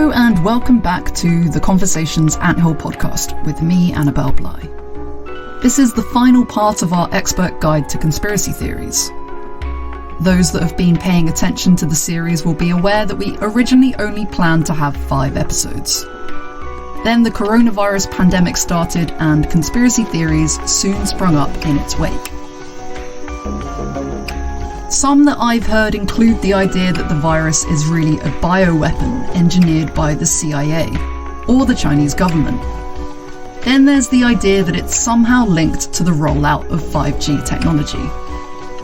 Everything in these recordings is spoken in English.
Hello and welcome back to the Conversations Anthill podcast with me, Annabelle Bly. This is the final part of our expert guide to conspiracy theories. Those that have been paying attention to the series will be aware that we originally only planned to have 5 episodes. Then the coronavirus pandemic started and conspiracy theories soon sprung up in its wake. Some that I've heard include the idea that the virus is really a bioweapon engineered by the CIA or the Chinese government. Then there's the idea that it's somehow linked to the rollout of 5G technology,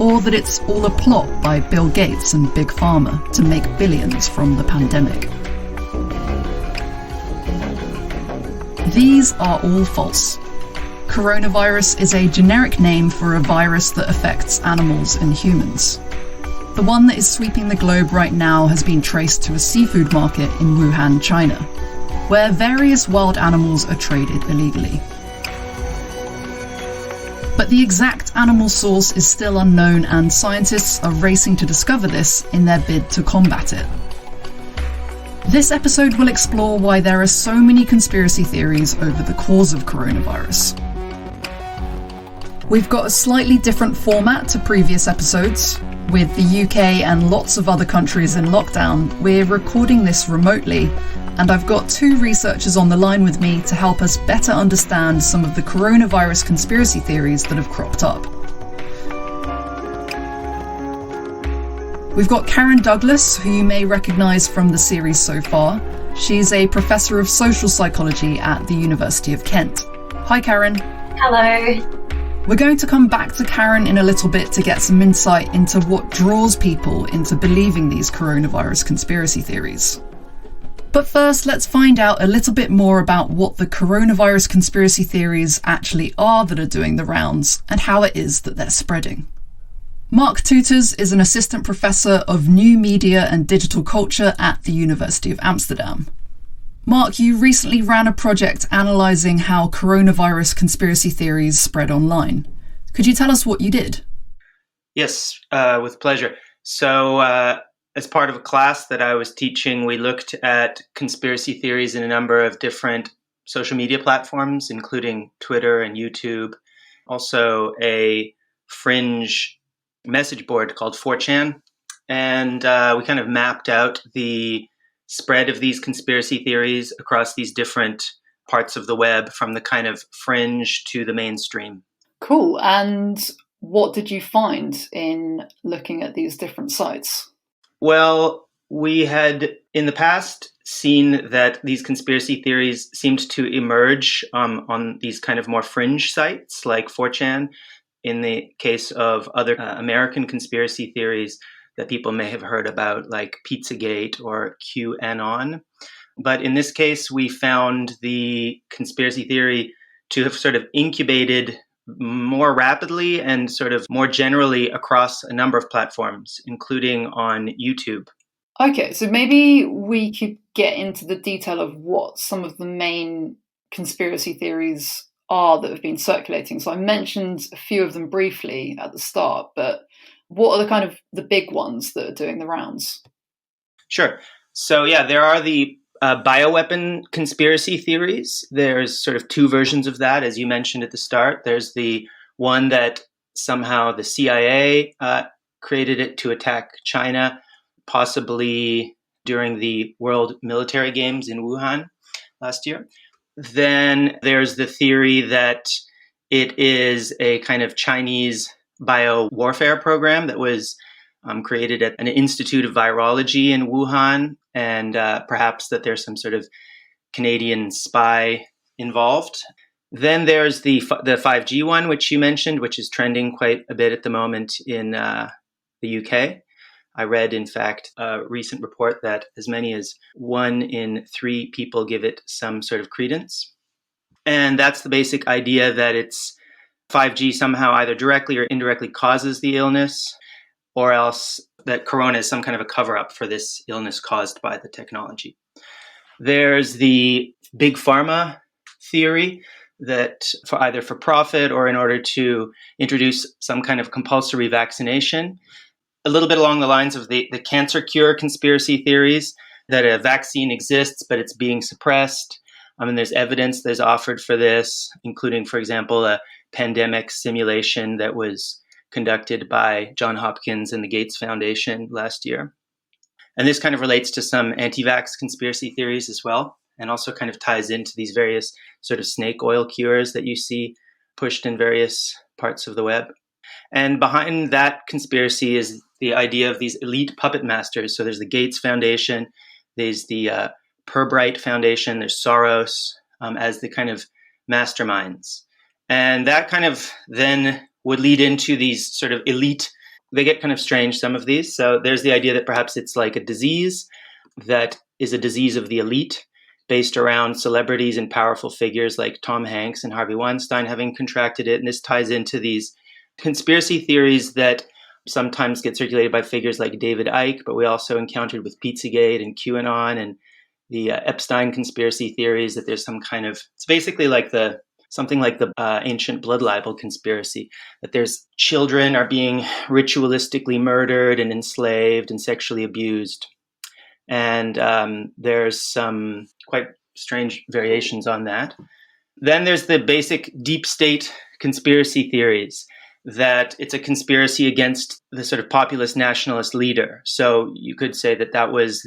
or that it's all a plot by Bill Gates and Big Pharma to make billions from the pandemic. These are all false. Coronavirus is a generic name for a virus that affects animals and humans. The one that is sweeping the globe right now has been traced to a seafood market in Wuhan, China, where various wild animals are traded illegally. But the exact animal source is still unknown, and scientists are racing to discover this in their bid to combat it. This episode will explore why there are so many conspiracy theories over the cause of coronavirus. We've got a slightly different format to previous episodes. With the UK and lots of other countries in lockdown, we're recording this remotely, and I've got 2 researchers on the line with me to help us better understand some of the coronavirus conspiracy theories that have cropped up. We've got Karen Douglas, who you may recognise from the series so far. She's a professor of social psychology at the University of Kent. Hi, Karen. Hello. We're going to come back to Karen in a little bit to get some insight into what draws people into believing these coronavirus conspiracy theories. But first, let's find out a little bit more about what the coronavirus conspiracy theories actually are that are doing the rounds and how it is that they're spreading. Mark Tuters is an assistant professor of new media and digital culture at the University of Amsterdam. Mark, you recently ran a project analysing how coronavirus conspiracy theories spread online. Could you tell us what you did? Yes, with pleasure. So, as part of a class that I was teaching, we looked at conspiracy theories in a number of different social media platforms, including Twitter and YouTube. Also, a fringe message board called 4chan. And we kind of mapped out the spread of these conspiracy theories across these different parts of the web, from the kind of fringe to the mainstream. Cool. And what did you find in looking at these different sites? Well, we had in the past seen that these conspiracy theories seemed to emerge on these kind of more fringe sites like 4chan. In the case of other American conspiracy theories that people may have heard about, like Pizzagate or QAnon. But in this case, we found the conspiracy theory to have sort of incubated more rapidly and sort of more generally across a number of platforms, including on YouTube. Okay, so maybe we could get into the detail of what some of the main conspiracy theories are that have been circulating. So I mentioned a few of them briefly at the start, but what are the kind of the big ones that are doing the rounds? Sure. So yeah, there are the bioweapon conspiracy theories. There's sort of 2 versions of that, as you mentioned at the start. There's the one that somehow the CIA created it to attack China, possibly during the World Military Games in Wuhan last year. Then there's the theory that it is a kind of Chinese biowarfare program that was created at an Institute of Virology in Wuhan, and perhaps that there's some sort of Canadian spy involved. Then there's the 5G one, which you mentioned, which is trending quite a bit at the moment in the UK. I read, in fact, a recent report that as many as 1 in 3 people give it some sort of credence. And that's the basic idea that it's 5G somehow either directly or indirectly causes the illness, or else that corona is some kind of a cover-up for this illness caused by the technology. There's the big pharma theory that for profit or in order to introduce some kind of compulsory vaccination, a little bit along the lines of the cancer cure conspiracy theories, that a vaccine exists, but it's being suppressed. And there's evidence that's offered for this, including, for example, a pandemic simulation that was conducted by Johns Hopkins and the Gates Foundation last year. And this kind of relates to some anti-vax conspiracy theories as well, and also kind of ties into these various sort of snake oil cures that you see pushed in various parts of the web. And behind that conspiracy is the idea of these elite puppet masters. So there's the Gates Foundation, there's the Pirbright Foundation, there's Soros as the kind of masterminds. And that kind of then would lead into these sort of elite, they get kind of strange, some of these. So there's the idea that perhaps it's like a disease that is a disease of the elite based around celebrities and powerful figures like Tom Hanks and Harvey Weinstein having contracted it. And this ties into these conspiracy theories that sometimes get circulated by figures like David Icke, but we also encountered with Pizzagate and QAnon and the Epstein conspiracy theories that there's some kind of, it's basically like something like the ancient blood libel conspiracy, that there's children are being ritualistically murdered and enslaved and sexually abused. And there's some quite strange variations on that. Then there's the basic deep state conspiracy theories, that it's a conspiracy against the sort of populist nationalist leader. So you could say that that was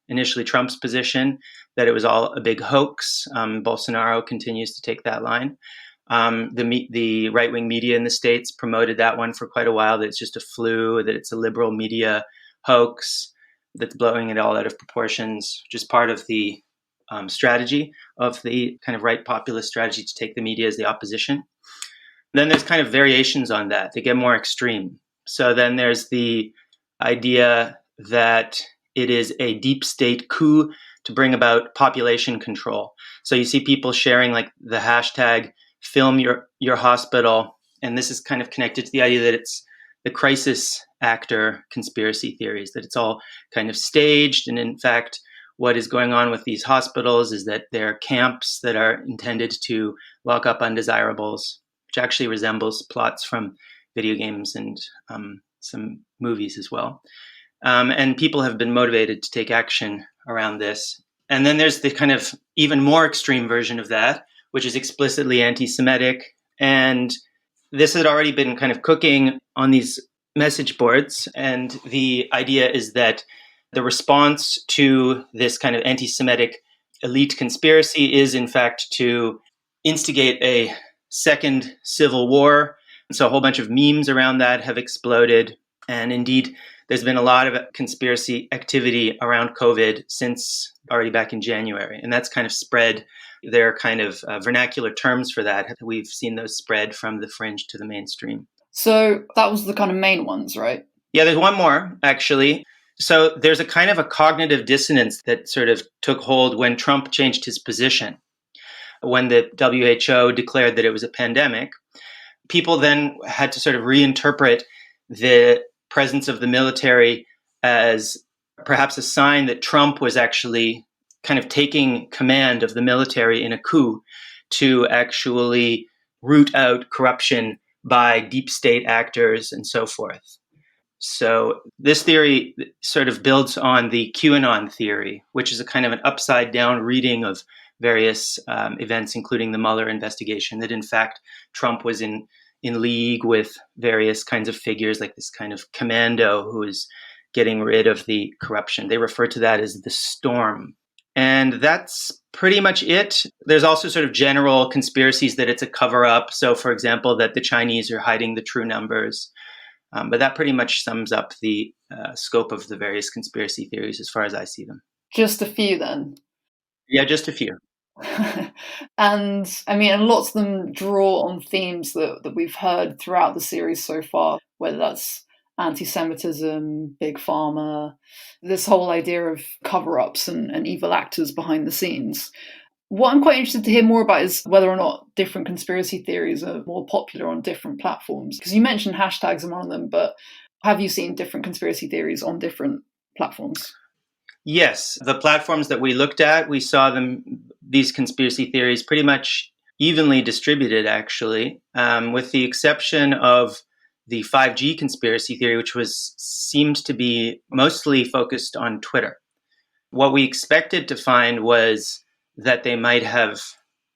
initially Trump's position, that it was all a big hoax. Bolsonaro continues to take that line. The right-wing media in the States promoted that one for quite a while, that it's just a flu, that it's a liberal media hoax that's blowing it all out of proportions, just part of the strategy of the kind of right populist strategy to take the media as the opposition. Then there's kind of variations on that. They get more extreme. So then there's the idea that it is a deep state coup to bring about population control. So you see people sharing like the hashtag film your hospital. And this is kind of connected to the idea that it's the crisis actor conspiracy theories, that it's all kind of staged. And in fact, what is going on with these hospitals is that they're camps that are intended to lock up undesirables, which actually resembles plots from video games and some movies as well. And people have been motivated to take action around this. And then there's the kind of even more extreme version of that, which is explicitly anti-Semitic. And this had already been kind of cooking on these message boards. And the idea is that the response to this kind of anti-Semitic elite conspiracy is, in fact, to instigate a second civil war. So a whole bunch of memes around that have exploded. And indeed, there's been a lot of conspiracy activity around COVID since already back in January. And that's kind of spread. There are kind of vernacular terms for that. We've seen those spread from the fringe to the mainstream. So that was the kind of main ones, right? Yeah, there's one more, actually. So there's a kind of a cognitive dissonance that sort of took hold when Trump changed his position. When the WHO declared that it was a pandemic, people then had to sort of reinterpret the presence of the military as perhaps a sign that Trump was actually kind of taking command of the military in a coup to actually root out corruption by deep state actors and so forth. So this theory sort of builds on the QAnon theory, which is a kind of an upside down reading of various events, including the Mueller investigation, that in fact Trump was in league with various kinds of figures like this kind of commando who is getting rid of the corruption. They refer to that as the storm. And that's pretty much it. There's also sort of general conspiracies that it's a cover-up. So, for example, that the Chinese are hiding the true numbers. But that pretty much sums up the scope of the various conspiracy theories as far as I see them. Just a few then? Yeah, just a few. And I mean, and lots of them draw on themes that we've heard throughout the series so far, whether that's anti-Semitism, big pharma, this whole idea of cover-ups and evil actors behind the scenes. What I'm quite interested to hear more about is whether or not different conspiracy theories are more popular on different platforms. Because you mentioned hashtags are one of them, but have you seen different conspiracy theories on different platforms? Yes, the platforms that we looked at, we saw these conspiracy theories pretty much evenly distributed, actually, with the exception of the 5G conspiracy theory, which seemed to be mostly focused on Twitter. What we expected to find was that they might have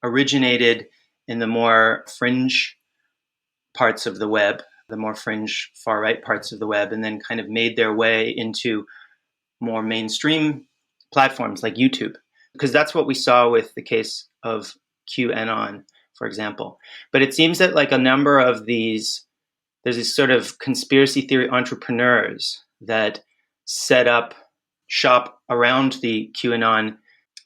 originated in the more fringe parts of the web, the more fringe far-right parts of the web, and then kind of made their way into more mainstream platforms like YouTube, because that's what we saw with the case of QAnon, for example. But it seems that like a number of these, there's these sort of conspiracy theory entrepreneurs that set up shop around the QAnon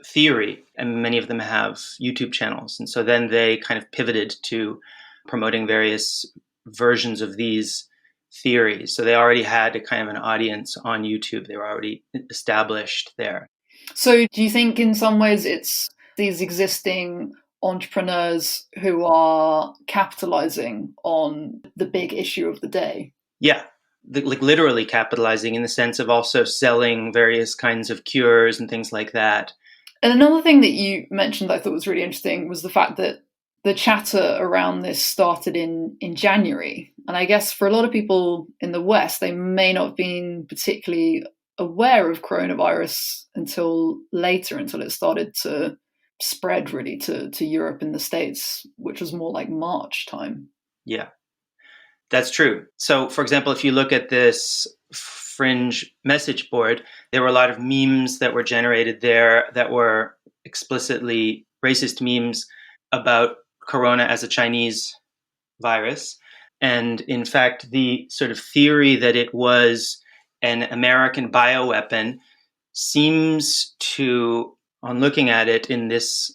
theory, and many of them have YouTube channels. And so then they kind of pivoted to promoting various versions of these theories. So they already had a kind of an audience on YouTube. They were already established there. So do you think in some ways it's these existing entrepreneurs who are capitalizing on the big issue of the day? Yeah, like literally capitalizing in the sense of also selling various kinds of cures and things like that. And another thing that you mentioned that I thought was really interesting was the fact that the chatter around this started in January. And I guess for a lot of people in the West, they may not have been particularly aware of coronavirus until later, until it started to spread really to Europe and the States, which was more like March time. Yeah, that's true. So, for example, if you look at this fringe message board, there were a lot of memes that were generated there that were explicitly racist memes about corona as a Chinese virus. And in fact, the sort of theory that it was an American bioweapon seems to, on looking at it in this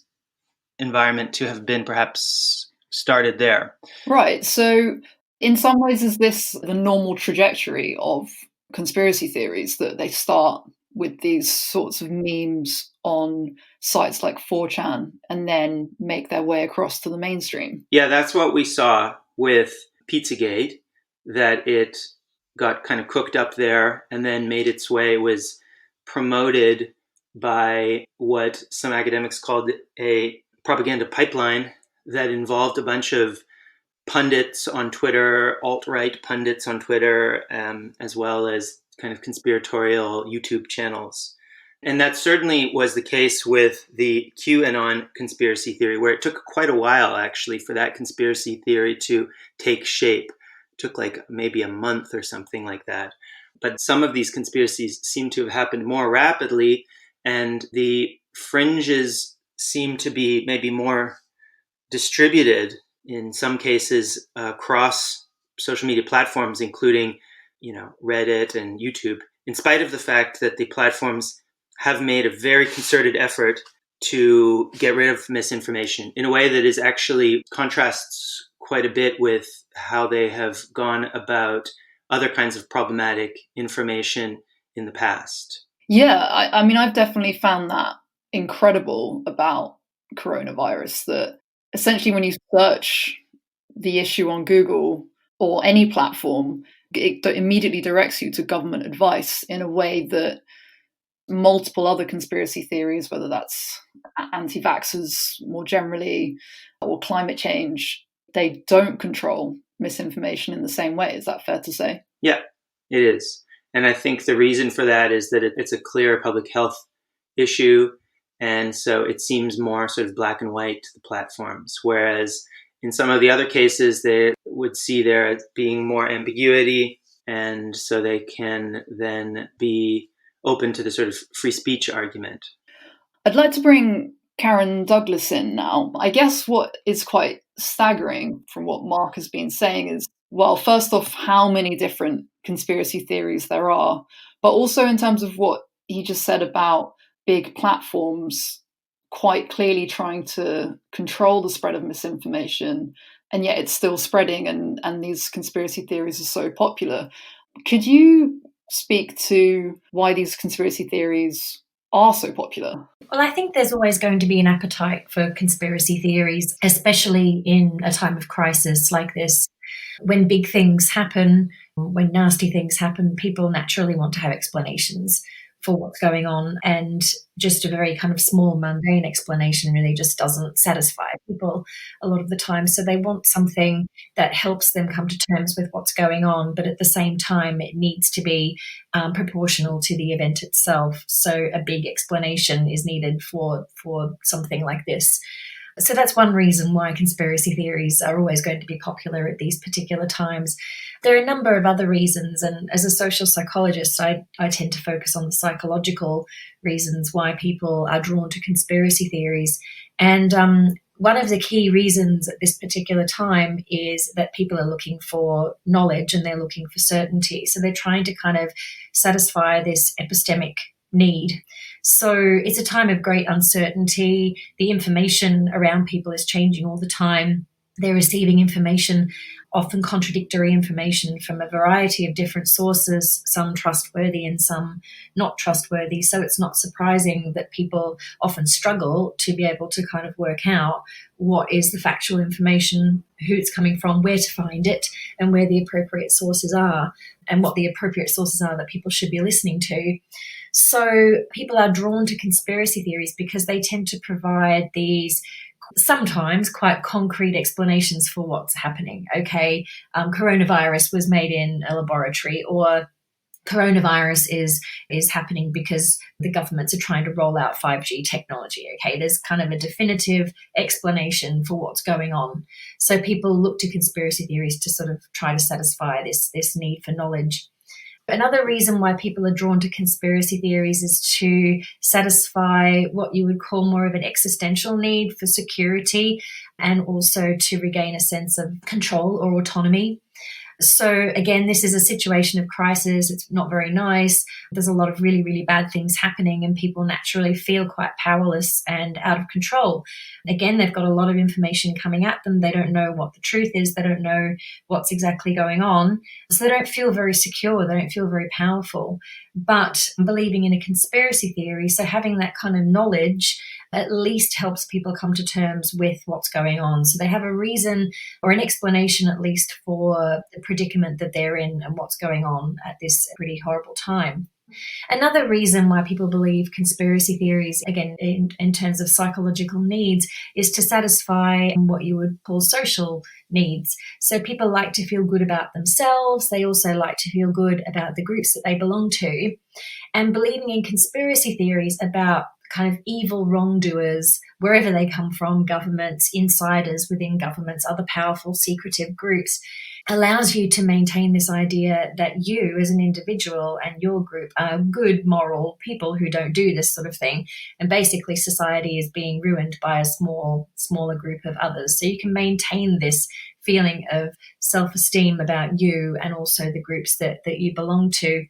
environment, to have been perhaps started there. Right. So in some ways, is this the normal trajectory of conspiracy theories, that they start with these sorts of memes on sites like 4chan and then make their way across to the mainstream? Yeah, that's what we saw with Pizzagate, that it got kind of cooked up there and then made its way, was promoted by what some academics called a propaganda pipeline that involved a bunch of pundits on Twitter, alt-right pundits on Twitter, as well as kind of conspiratorial YouTube channels. And that certainly was the case with the QAnon conspiracy theory, where it took quite a while, actually, for that conspiracy theory to take shape. It took like maybe a month or something like that. But some of these conspiracies seem to have happened more rapidly, and the fringes seem to be maybe more distributed, in some cases, across social media platforms, including, Reddit and YouTube, in spite of the fact that the platforms have made a very concerted effort to get rid of misinformation in a way that is actually contrasts quite a bit with how they have gone about other kinds of problematic information in the past. Yeah, I mean, I've definitely found that incredible about coronavirus, that essentially when you search the issue on Google or any platform, it immediately directs you to government advice in a way that multiple other conspiracy theories, whether that's anti-vaxxers more generally or climate change, they don't control misinformation in the same way. Is that fair to say? Yeah, it is. And I think the reason for that is that it's a clear public health issue. And so it seems more sort of black and white to the platforms. Whereas in some of the other cases, they would see there being more ambiguity. And so they can then be open to the sort of free speech argument. I'd like to bring Karen Douglas in now. I guess what is quite staggering from what Mark has been saying is, well, first off, how many different conspiracy theories there are, but also in terms of what he just said about big platforms quite clearly trying to control the spread of misinformation, and yet it's still spreading, and these conspiracy theories are so popular. Could you speak to why these conspiracy theories are so popular? Well, I think there's always going to be an appetite for conspiracy theories, especially in a time of crisis like this. When big things happen, when nasty things happen, people naturally want to have explanations for what's going on, and just a very kind of small, mundane explanation really just doesn't satisfy people a lot of the time. So they want something that helps them come to terms with what's going on, but at the same time, it needs to be proportional to the event itself. So a big explanation is needed for something like this. So that's one reason why conspiracy theories are always going to be popular at these particular times. There are a number of other reasons, and as a social psychologist, I tend to focus on the psychological reasons why people are drawn to conspiracy theories. And one of the key reasons at this particular time is that people are looking for knowledge and they're looking for certainty. So they're trying to kind of satisfy this epistemic need. So it's a time of great uncertainty. The information around people is changing all the time. They're receiving information, often contradictory information from a variety of different sources, some trustworthy and some not trustworthy. So it's not surprising that people often struggle to be able to kind of work out what is the factual information, who it's coming from, where to find it, and where the appropriate sources are, and what the appropriate sources are that people should be listening to. So people are drawn to conspiracy theories because they tend to provide these sometimes quite concrete explanations for what's happening. Okay, coronavirus was made in a laboratory, or coronavirus is happening because the governments are trying to roll out 5G technology. Okay, there's kind of a definitive explanation for what's going on. So people look to conspiracy theories to sort of try to satisfy this need for knowledge. Another reason why people are drawn to conspiracy theories is to satisfy what you would call more of an existential need for security, and also to regain a sense of control or autonomy. So again, this is a situation of crisis. It's not very nice. There's a lot of really, really bad things happening, and people naturally feel quite powerless and out of control. Again, they've got a lot of information coming at them. They don't know what the truth is. They don't know what's exactly going on. So they don't feel very secure. They don't feel very powerful. But believing in a conspiracy theory, so having that kind of knowledge, at least helps people come to terms with what's going on. So they have a reason or an explanation at least for the predicament that they're in and what's going on at this pretty horrible time. Another reason why people believe conspiracy theories, again, in terms of psychological needs, is to satisfy what you would call social needs. So people like to feel good about themselves. They also like to feel good about the groups that they belong to. And believing in conspiracy theories about kind of evil wrongdoers, wherever they come from, governments, insiders within governments, other powerful secretive groups, allows you to maintain this idea that you as an individual and your group are good, moral people who don't do this sort of thing. And basically society is being ruined by a smaller group of others. So you can maintain this feeling of self-esteem about you and also the groups that you belong to.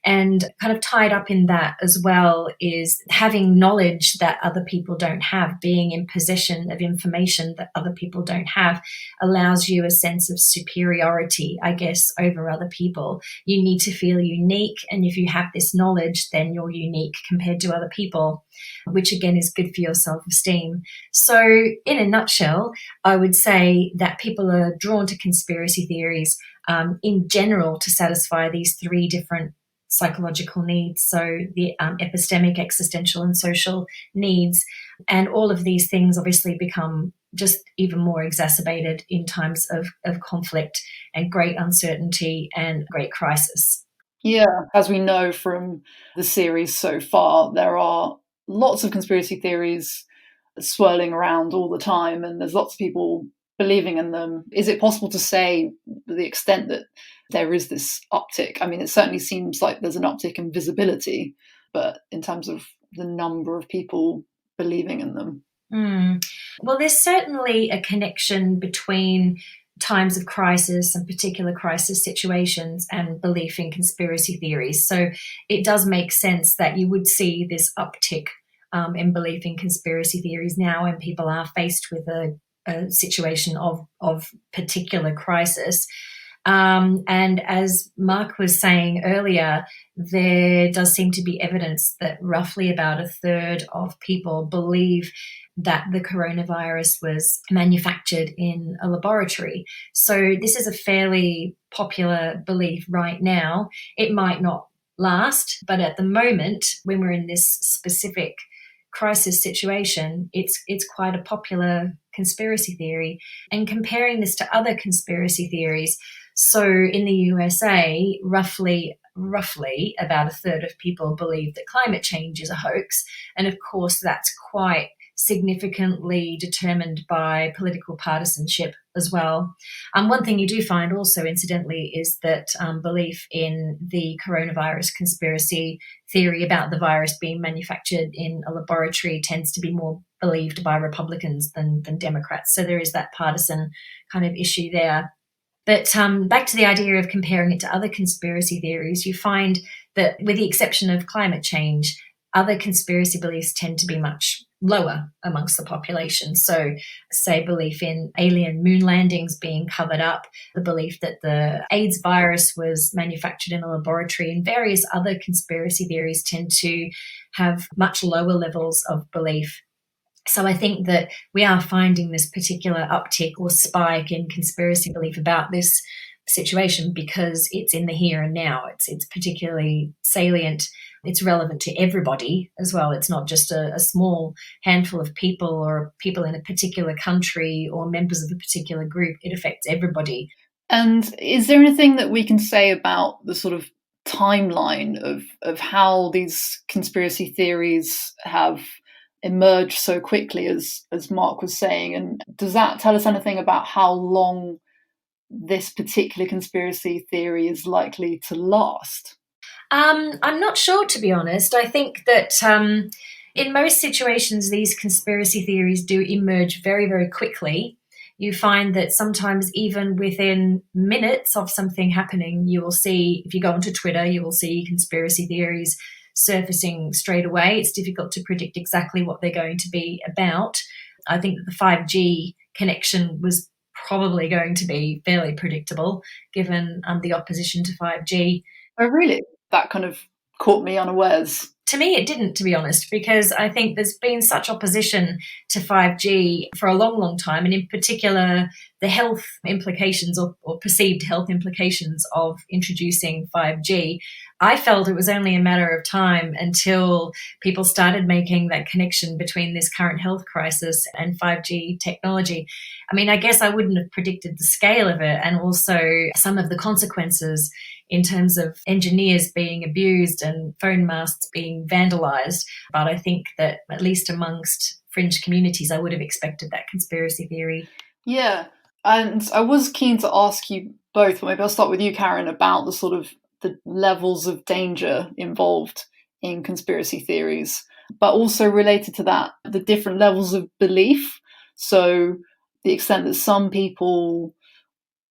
And kind of tied up in that as well is having knowledge that other people don't have, being in possession of information that other people don't have, allows you a sense of superiority, I guess, over other people. You need to feel unique, and if you have this knowledge, then you're unique compared to other people, which again is good for your self-esteem. So in a nutshell, I would say that people are drawn to conspiracy theories in general to satisfy these three different psychological needs, so the epistemic, existential, and social needs. And all of these things obviously become just even more exacerbated in times of conflict and great uncertainty and great crisis. Yeah, as we know from the series so far, there are lots of conspiracy theories swirling around all the time, and there's lots of people believing in them. Is it possible to say the extent that there is this uptick? I mean, it certainly seems like there's an uptick in visibility, but in terms of the number of people believing in them. Well, there's certainly a connection between times of crisis and particular crisis situations and belief in conspiracy theories. So it does make sense that you would see this uptick in belief in conspiracy theories now when people are faced with a situation of particular crisis. And as Mark was saying earlier, there does seem to be evidence that roughly about a third of people believe that the coronavirus was manufactured in a laboratory. So this is a fairly popular belief right now. It might not last. But at the moment, when we're in this specific crisis situation, it's quite a popular conspiracy theory. And comparing this to other conspiracy theories, so in the USA, roughly about a third of people believe that climate change is a hoax. And of course, that's quite significantly determined by political partisanship as well. One thing you do find also, incidentally, is that belief in the coronavirus conspiracy theory about the virus being manufactured in a laboratory tends to be more believed by Republicans than Democrats. So there is that partisan kind of issue there. But back to the idea of comparing it to other conspiracy theories, you find that with the exception of climate change, other conspiracy beliefs tend to be much lower amongst the population. So, say, belief in alien moon landings being covered up, the belief that the AIDS virus was manufactured in a laboratory, and various other conspiracy theories tend to have much lower levels of belief. So I think that we are finding this particular uptick or spike in conspiracy belief about this situation because it's in the here and now. It's particularly salient. It's relevant to everybody as well. It's not just a small handful of people or people in a particular country or members of a particular group. It affects everybody. And is there anything that we can say about the sort of timeline of how these conspiracy theories have emerged so quickly, as Mark was saying? And does that tell us anything about how long this particular conspiracy theory is likely to last? I'm not sure, to be honest. I think that in most situations, these conspiracy theories do emerge very, very quickly. You find that sometimes even within minutes of something happening, you will see, if you go onto Twitter, you will see conspiracy theories surfacing straight away. It's difficult to predict exactly what they're going to be about. I think that the 5G connection was probably going to be fairly predictable given the opposition to 5G. Oh, really? That kind of caught me unawares. To me, it didn't, to be honest, because I think there's been such opposition to 5G for a long, long time, and in particular, the health implications or perceived health implications of introducing 5G. I felt it was only a matter of time until people started making that connection between this current health crisis and 5G technology. I mean, I guess I wouldn't have predicted the scale of it and also some of the consequences in terms of engineers being abused and phone masts being vandalized. But I think that at least amongst fringe communities, I would have expected that conspiracy theory. Yeah. And I was keen to ask you both, but maybe I'll start with you, Karen, about the sort of the levels of danger involved in conspiracy theories, but also related to that, the different levels of belief. So the extent that some people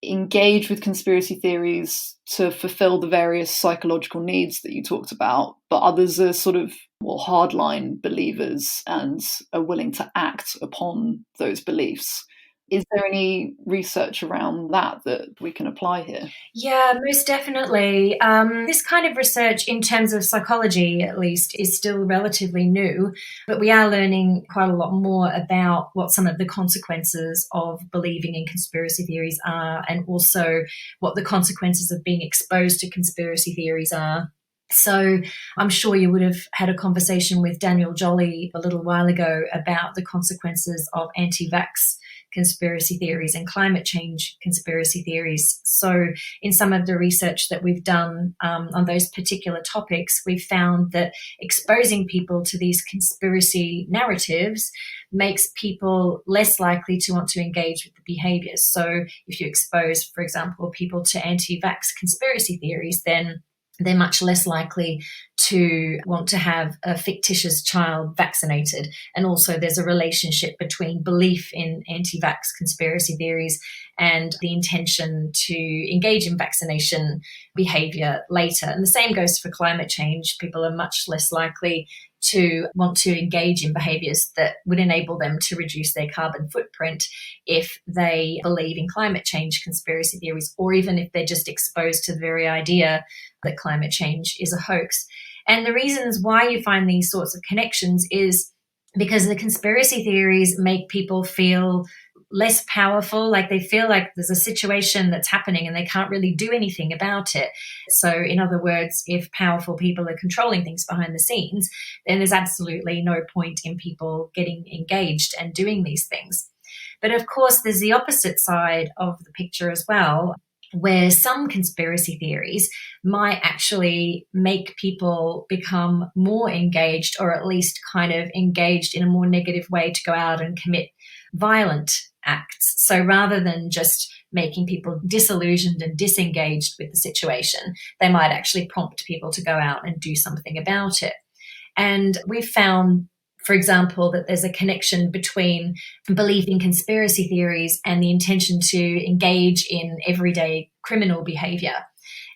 engage with conspiracy theories to fulfill the various psychological needs that you talked about, but others are sort of hardline believers and are willing to act upon those beliefs. Is there any research around that we can apply here? Yeah, most definitely. This kind of research, in terms of psychology at least, is still relatively new, but we are learning quite a lot more about what some of the consequences of believing in conspiracy theories are, and also what the consequences of being exposed to conspiracy theories are. So I'm sure you would have had a conversation with Daniel Jolly a little while ago about the consequences of anti-vax conspiracy theories and climate change conspiracy theories. So in some of the research that we've done on those particular topics, we've found that exposing people to these conspiracy narratives makes people less likely to want to engage with the behaviors. So if you expose, for example, people to anti-vax conspiracy theories, then they're much less likely to want to have a fictitious child vaccinated. And also there's a relationship between belief in anti-vax conspiracy theories and the intention to engage in vaccination behavior later. And the same goes for climate change. People are much less likely to want to engage in behaviors that would enable them to reduce their carbon footprint if they believe in climate change conspiracy theories, or even if they're just exposed to the very idea that climate change is a hoax. And the reasons why you find these sorts of connections is because the conspiracy theories make people feel less powerful, like they feel like there's a situation that's happening and they can't really do anything about it. So in other words, if powerful people are controlling things behind the scenes, then there's absolutely no point in people getting engaged and doing these things. But of course, there's the opposite side of the picture as well, where some conspiracy theories might actually make people become more engaged, or at least kind of engaged in a more negative way to go out and commit violent acts. So rather than just making people disillusioned and disengaged with the situation, they might actually prompt people to go out and do something about it. And we've found, for example, that there's a connection between belief in conspiracy theories and the intention to engage in everyday criminal behavior.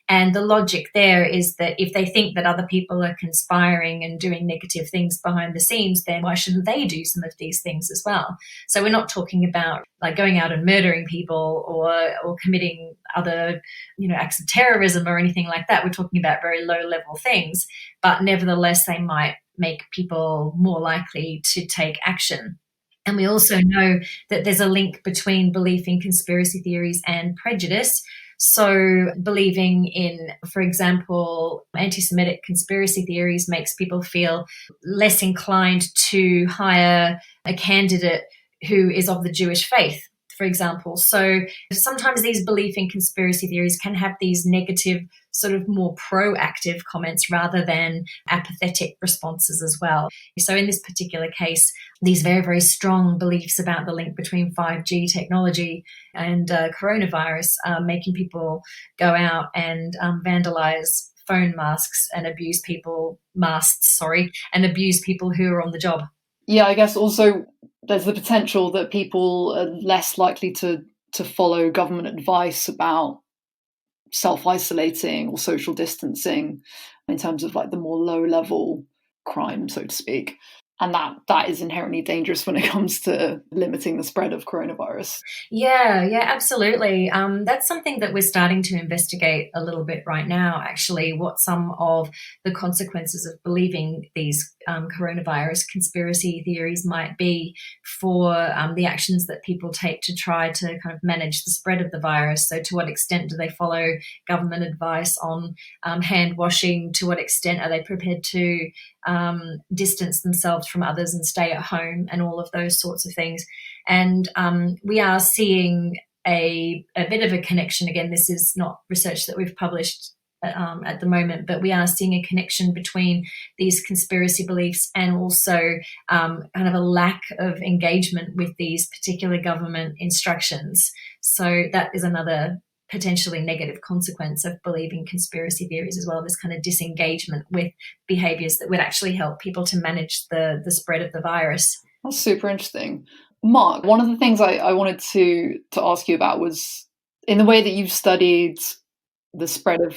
And the logic there is that if they think that other people are conspiring and doing negative things behind the scenes, then why shouldn't they do some of these things as well? So we're not talking about like going out and murdering people or committing other, acts of terrorism or anything like that. We're talking about very low level things, but nevertheless, they might make people more likely to take action. And we also know that there's a link between belief in conspiracy theories and prejudice. So believing in, for example, anti-Semitic conspiracy theories makes people feel less inclined to hire a candidate who is of the Jewish faith, for example. So sometimes these belief in conspiracy theories can have these negative, sort of more proactive comments rather than apathetic responses as well. So in this particular case, these very, very strong beliefs about the link between 5G technology and coronavirus are making people go out and vandalize phone masks and abuse people who are on the job. Yeah, I guess also there's the potential that people are less likely to follow government advice about self-isolating or social distancing in terms of like the more low-level crime, so to speak. And that is inherently dangerous when it comes to limiting the spread of coronavirus. Yeah, absolutely. That's something that we're starting to investigate a little bit right now, actually, what some of the consequences of believing these coronavirus conspiracy theories might be for the actions that people take to try to kind of manage the spread of the virus. So to what extent do they follow government advice on hand washing? To what extent are they prepared to distance themselves from others and stay at home, and all of those sorts of things? And we are seeing a bit of a connection. Again, this is not research that we've published at the moment, but we are seeing a connection between these conspiracy beliefs and also kind of a lack of engagement with these particular government instructions. So that is another potentially negative consequence of believing conspiracy theories as well, this kind of disengagement with behaviours that would actually help people to manage the spread of the virus. That's super interesting. Mark, one of the things I wanted to ask you about was, in the way that you've studied the spread of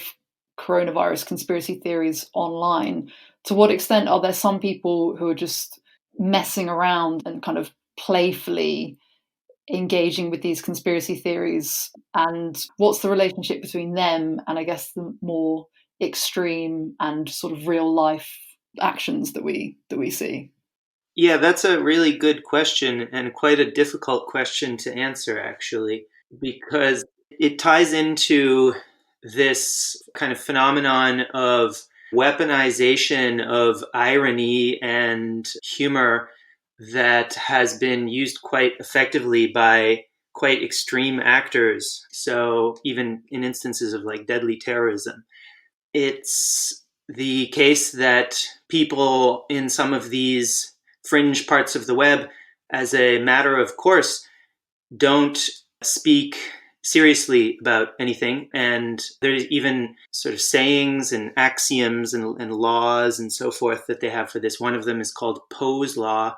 coronavirus conspiracy theories online, to what extent are there some people who are just messing around and kind of playfully engaging with these conspiracy theories, and what's the relationship between them and I guess the more extreme and sort of real life actions that we see? Yeah, that's a really good question, and quite a difficult question to answer, actually, because it ties into this kind of phenomenon of weaponization of irony and humor that has been used quite effectively by quite extreme actors. So even in instances of like deadly terrorism, it's the case that people in some of these fringe parts of the web, as a matter of course, don't speak seriously about anything. And there's even sort of sayings and axioms and laws and so forth that they have for this. One of them is called Poe's Law,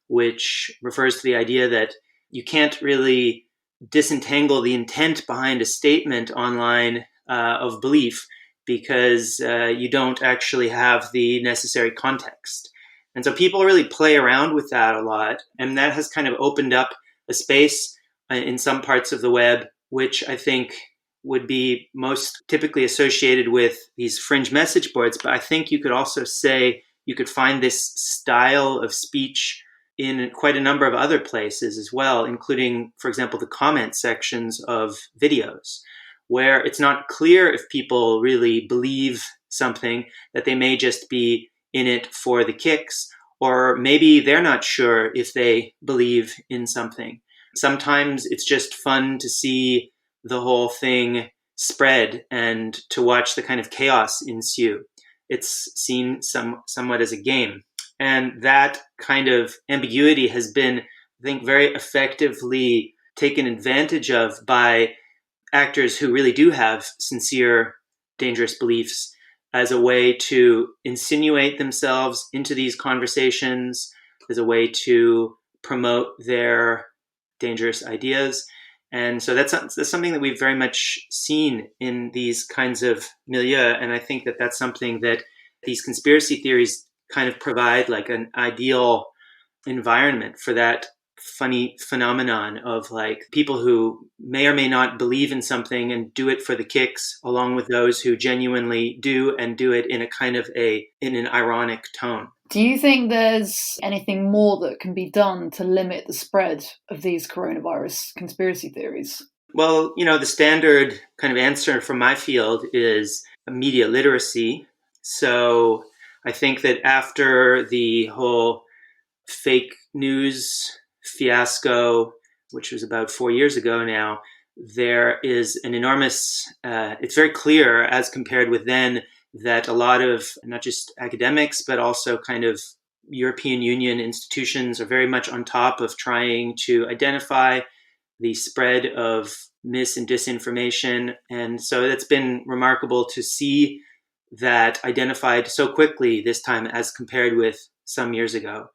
which refers to the idea that you can't really disentangle the intent behind a statement online of belief because you don't actually have the necessary context. And so people really play around with that a lot. And that has kind of opened up a space in some parts of the web, which I think would be most typically associated with these fringe message boards. But I think you could also say you could find this style of speech in quite a number of other places as well, including, for example, the comment sections of videos, where it's not clear if people really believe something, that they may just be in it for the kicks, or maybe they're not sure if they believe in something. Sometimes it's just fun to see the whole thing spread and to watch the kind of chaos ensue. It's seen somewhat as a game. And that kind of ambiguity has been, I think, very effectively taken advantage of by actors who really do have sincere, dangerous beliefs as a way to insinuate themselves into these conversations, as a way to promote their dangerous ideas. And so that's something that we've very much seen in these kinds of milieu. And I think that that's something that these conspiracy theories kind of provide, like an ideal environment for that funny phenomenon of like people who may or may not believe in something and do it for the kicks, along with those who genuinely do and do it in a kind of in an ironic tone. Do you think there's anything more that can be done to limit the spread of these coronavirus conspiracy theories? Well, the standard kind of answer from my field is media literacy. So I think that after the whole fake news fiasco, which was about 4 years ago now, there is an enormous, it's very clear as compared with then that a lot of not just academics, but also kind of European Union institutions are very much on top of trying to identify the spread of mis and disinformation. And so it's been remarkable to see that identified so quickly this time as compared with some years ago.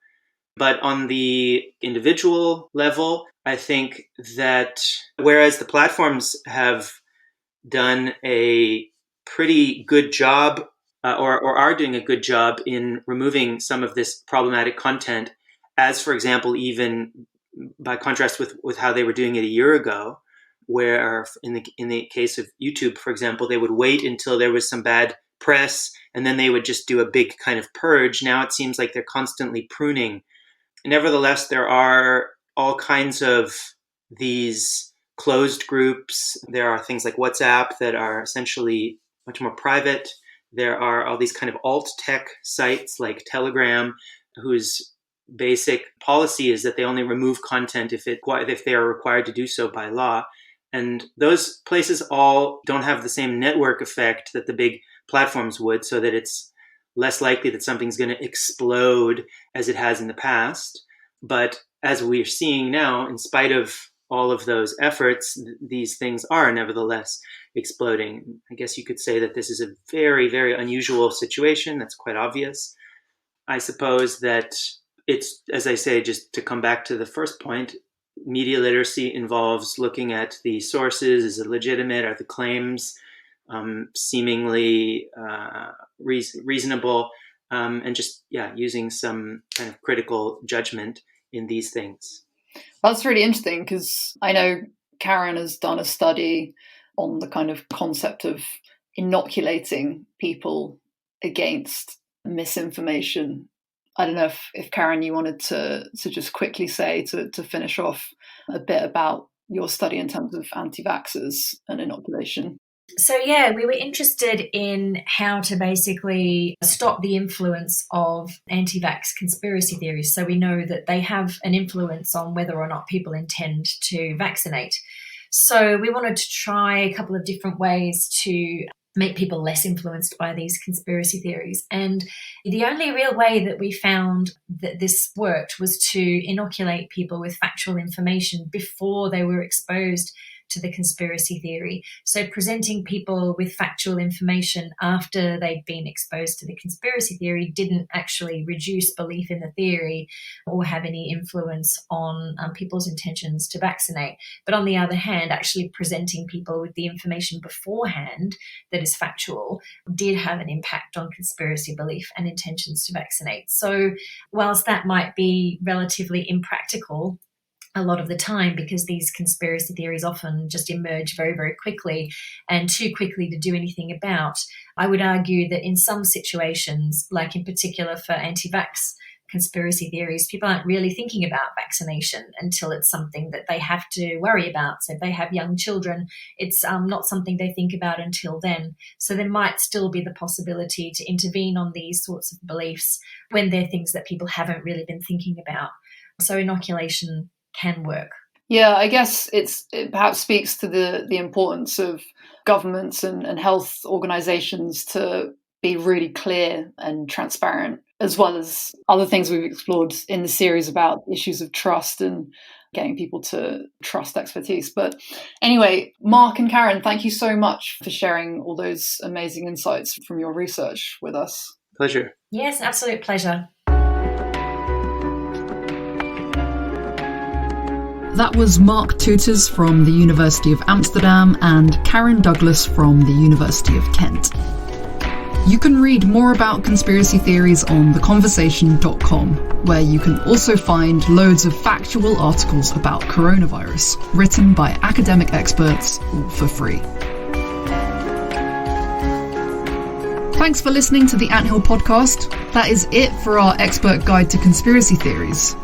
But on the individual level, I think that whereas the platforms have done a pretty good job or are doing a good job in removing some of this problematic content, as, for example, even by contrast with how they were doing it a year ago, where in the case of YouTube, for example, they would wait until there was some bad press and then they would just do a big kind of purge. Now it seems like they're constantly pruning. Nevertheless, there are all kinds of these closed groups. There are things like WhatsApp that are essentially much more private. There are all these kind of alt tech sites like Telegram, whose basic policy is that they only remove content if they are required to do so by law. And those places all don't have the same network effect that the big platforms would, so that it's less likely that something's going to explode as it has in the past. But as we're seeing now, in spite of all of those efforts, these things are nevertheless exploding. I guess you could say that this is a very, very unusual situation. That's quite obvious. I suppose that it's, as I say, just to come back to the first point, media literacy involves looking at the sources. Is it legitimate? Are the claims seemingly reasonable? And just, using some kind of critical judgment in these things. That's really interesting because I know Karen has done a study on the kind of concept of inoculating people against misinformation. I don't know if Karen, you wanted to just quickly say to finish off a bit about your study in terms of anti-vaxxers and inoculation. So, we were interested in how to basically stop the influence of anti-vax conspiracy theories. So we know that they have an influence on whether or not people intend to vaccinate. So we wanted to try a couple of different ways to make people less influenced by these conspiracy theories. And the only real way that we found that this worked was to inoculate people with factual information before they were exposed to the conspiracy theory. So presenting people with factual information after they've been exposed to the conspiracy theory didn't actually reduce belief in the theory or have any influence on people's intentions to vaccinate. But on the other hand, actually presenting people with the information beforehand that is factual did have an impact on conspiracy belief and intentions to vaccinate. So whilst that might be relatively impractical a lot of the time, because these conspiracy theories often just emerge very, very quickly and too quickly to do anything about, I would argue that in some situations, like in particular for anti-vax conspiracy theories, people aren't really thinking about vaccination until it's something that they have to worry about. So if they have young children, it's not something they think about until then. So there might still be the possibility to intervene on these sorts of beliefs when they're things that people haven't really been thinking about. So inoculation can work. Yeah, I guess it perhaps speaks to the importance of governments and health organisations to be really clear and transparent, as well as other things we've explored in the series about issues of trust and getting people to trust expertise. But anyway, Mark and Karen, thank you so much for sharing all those amazing insights from your research with us. Pleasure. Yes, absolute pleasure. That was Mark Tutors from the University of Amsterdam and Karen Douglas from the University of Kent. You can read more about conspiracy theories on theconversation.com, where you can also find loads of factual articles about coronavirus, written by academic experts, all for free. Thanks for listening to the Anthill podcast. That is it for our expert guide to conspiracy theories.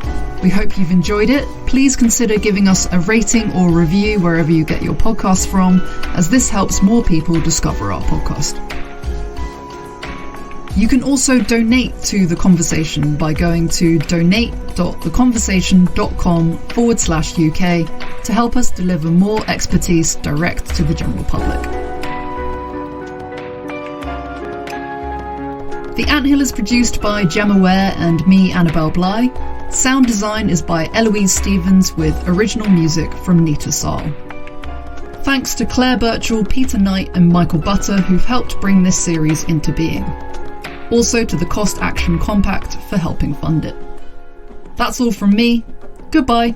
We hope you've enjoyed it. Please consider giving us a rating or review wherever you get your podcasts from, as this helps more people discover our podcast. You can also donate to The Conversation by going to donate.theconversation.com/UK to help us deliver more expertise direct to the general public. The Anthill is produced by Gemma Ware and me, Annabelle Bly. Sound design is by Eloise Stevens with original music from Nita Saal. Thanks to Claire Birchall, Peter Knight and Michael Butter, who've helped bring this series into being. Also to the Cost Action Compact for helping fund it. That's all from me. Goodbye.